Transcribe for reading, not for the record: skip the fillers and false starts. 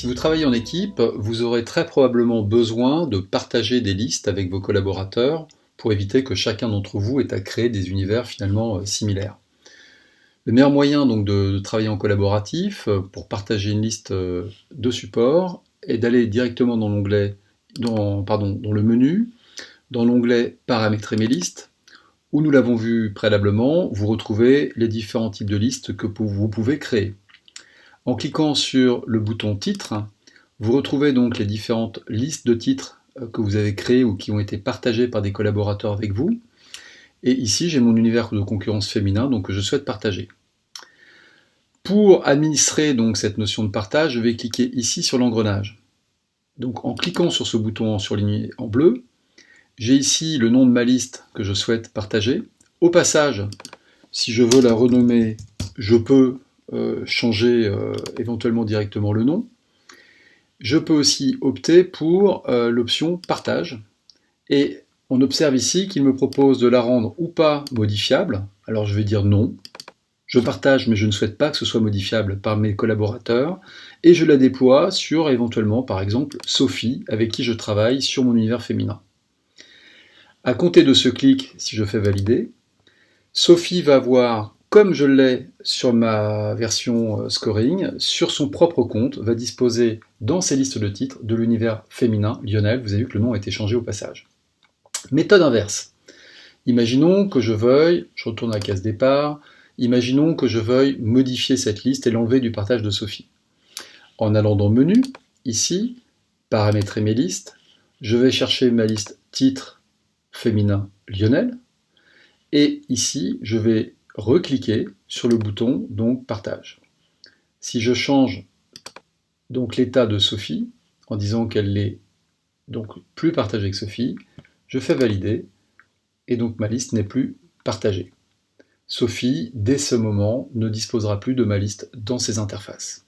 Si vous travaillez en équipe, vous aurez très probablement besoin de partager des listes avec vos collaborateurs pour éviter que chacun d'entre vous ait à créer des univers finalement similaires. Le meilleur moyen donc de travailler en collaboratif pour partager une liste de supports est d'aller directement dans l'onglet, dans le menu, dans l'onglet Paramétrer mes listes, où nous l'avons vu préalablement, vous retrouvez les différents types de listes que vous pouvez créer. En cliquant sur le bouton Titre, vous retrouvez donc les différentes listes de titres que vous avez créées ou qui ont été partagées par des collaborateurs avec vous. Et ici, j'ai mon univers de concurrence féminin donc, que je souhaite partager. Pour administrer donc cette notion de partage, je vais cliquer ici sur l'engrenage. Donc en cliquant sur ce bouton surligné en bleu, j'ai ici le nom de ma liste que je souhaite partager. Au passage, si je veux la renommer, je peux changer éventuellement directement le nom. Je peux aussi opter pour l'option partage. Et on observe ici qu'il me propose de la rendre ou pas modifiable. Alors je vais dire non. Je partage, mais je ne souhaite pas que ce soit modifiable par mes collaborateurs. Et je la déploie sur éventuellement, par exemple, Sophie, avec qui je travaille sur mon univers féminin. À compter de ce clic, si je fais valider, Sophie va voir, comme je l'ai sur ma version scoring, sur son propre compte, va disposer dans ses listes de titres de l'univers féminin, Lionel. Vous avez vu que le nom a été changé au passage. Méthode inverse. Imaginons que je veuille, je retourne à la case départ, imaginons que je veuille modifier cette liste et l'enlever du partage de Sophie. En allant dans Menu, ici, Paramétrer mes listes, je vais chercher ma liste titre féminin Lionel, et ici, je vais recliquer sur le bouton donc Partage. Si je change donc l'état de Sophie, en disant qu'elle n'est donc plus partagée que Sophie, je fais valider, et donc ma liste n'est plus partagée. Sophie, dès ce moment, ne disposera plus de ma liste dans ses interfaces.